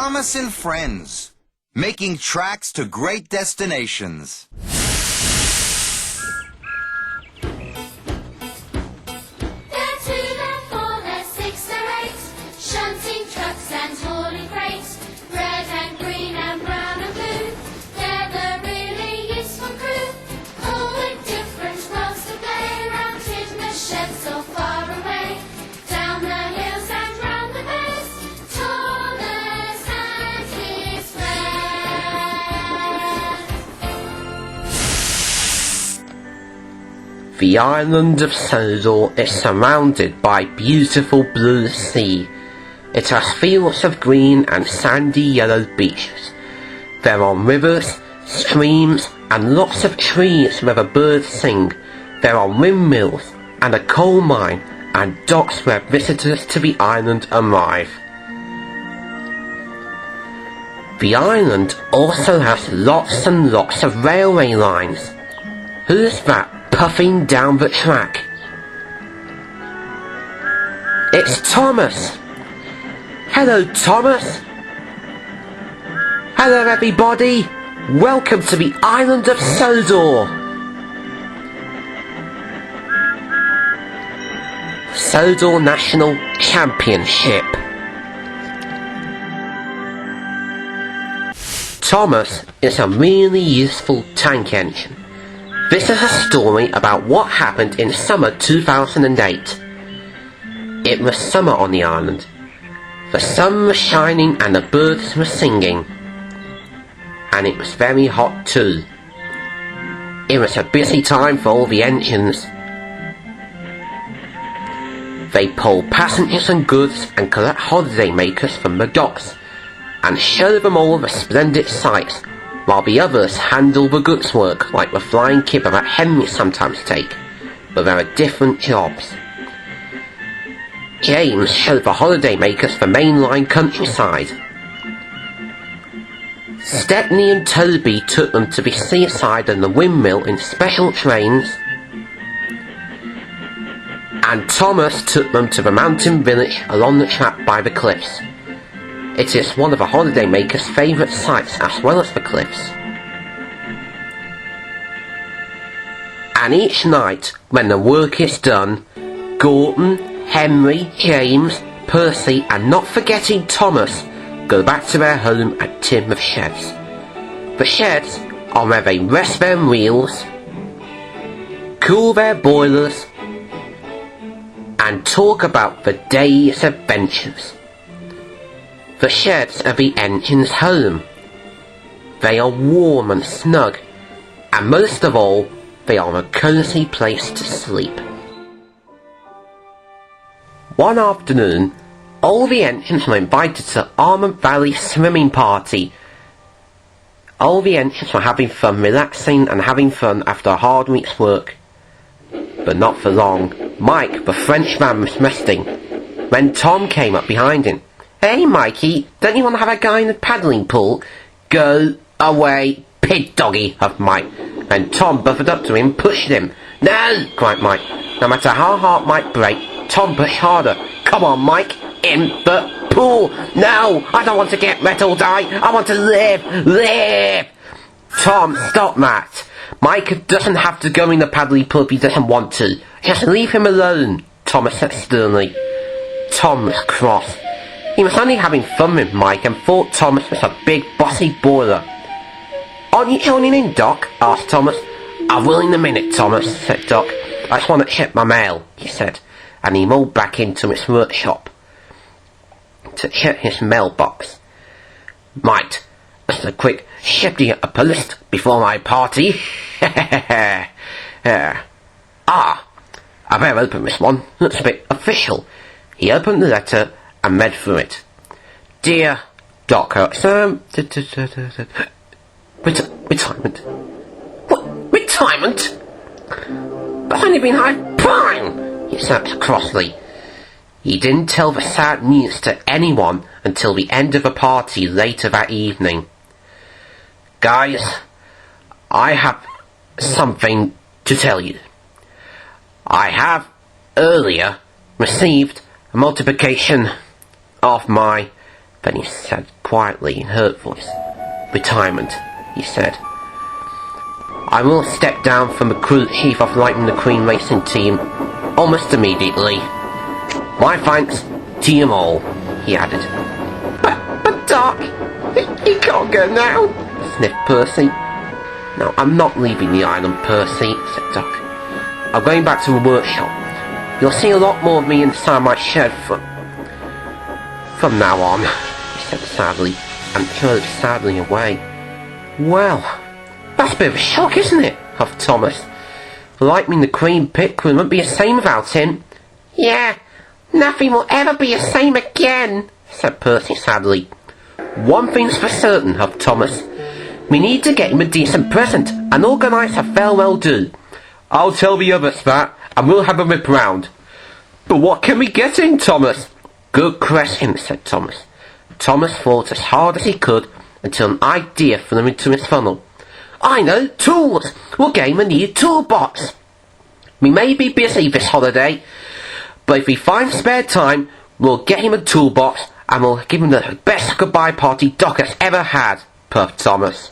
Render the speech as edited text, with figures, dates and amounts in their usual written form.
Thomas and friends, making tracks to great destinations. The island of Sodor is surrounded by beautiful blue sea. It has fields of green and sandy yellow beaches. There are rivers, streams, and lots of trees where the birds sing. There are windmills and a coal mine and docks where visitors to the island arrive. The island also has lots and lots of railway lines. Who's that puffing down the track? It's Thomas! Hello, Thomas! Hello, everybody! Welcome to the island of Sodor! Sodor-National Championship. Thomas is a really useful tank engine. This is a story about what happened in summer 2008. It was summer on the island. The sun was shining and the birds were singing. And it was very hot too. It was a busy time for all the engines. They pull passengers and goods and collect holiday makers from the docks and show them all the splendid sights, while the others handle the goods work like the flying kipper that Henry sometimes take, but there are different jobs. James showed the holiday makers the mainline countryside. Stepney and Toby took them to the seaside and the windmill in special trains, and Thomas took them to the mountain village along the track by the cliffs. It is one of the holiday makers' favourite sights as well as the cliffs. And each night, when the work is done, Gordon, Henry, James, Percy, and not forgetting Thomas, go back to their home at Timber Sheds. The sheds are where they rest their wheels, cool their boilers, and talk about the day's adventures. The sheds are the engine's home. They are warm and snug, and most of all, they are a cosy place to sleep. One afternoon, all the engines were invited to Almond Valley swimming party. All the engines were having fun, relaxing and having fun after a hard week's work. But not for long. Mike, the Frenchman, was resting when Tom came up behind him. "Hey, Mikey, don't you want to have a go in the paddling pool?" "Go away, pig doggy," huffed Mike. And Tom buffered up to him and pushed him. "No!" cried Mike. No matter how hard Mike break, Tom pushed harder. "Come on, Mike, in the pool!" "No, I don't want to get wet or die. I want to live! Live!" "Tom, stop that. Mike doesn't have to go in the paddling pool if he doesn't want to. Just leave him alone," Thomas said sternly. Tom was cross. He was only having fun with Mike and thought Thomas was a big bossy boiler. "Aren't you joining in, Doc?" asked Thomas. "I will in a minute, Thomas," said Doc. "I just want to check my mail," he said, and he moved back into his workshop to check his mailbox. "Right, just a quick shifting up a list before my party." I better open this one. Looks a bit official. He opened the letter and read through it. "Dear Doc, retirement." "What? Retirement? I've only been high prime," he said crossly. He didn't tell the sad news to anyone until the end of the party later that evening. "Guys, I have something to tell you. I have earlier received a multiplication of my," then he said quietly in a hurt voice. "Retirement," he said. "I will step down from the crew chief of Lightning McQueen racing team almost immediately. My thanks to you all," he added. But Doc, you can't go now," sniffed Percy. "No, I'm not leaving the island, Percy," said Doc. "I'm going back to the workshop. You'll see a lot more of me inside my shed from now on," he said sadly, and turned sadly away. "Well, that's a bit of a shock, isn't it?" huffed Thomas. "Lightning McQueen pit crew won't be the same without him." "Yeah, nothing will ever be the same again," said Percy sadly. "One thing's for certain," huffed Thomas. "We need to get him a decent present and organise a farewell do. I'll tell the others that, and we'll have a rip round." "But what can we get him, Thomas?" "Good question," said Thomas. Thomas thought as hard as he could until an idea flew into his funnel. "I know, tools! We'll get him a new toolbox. We may be busy this holiday, but if we find spare time, we'll get him a toolbox and we'll give him the best goodbye party Doc has ever had," puffed Thomas.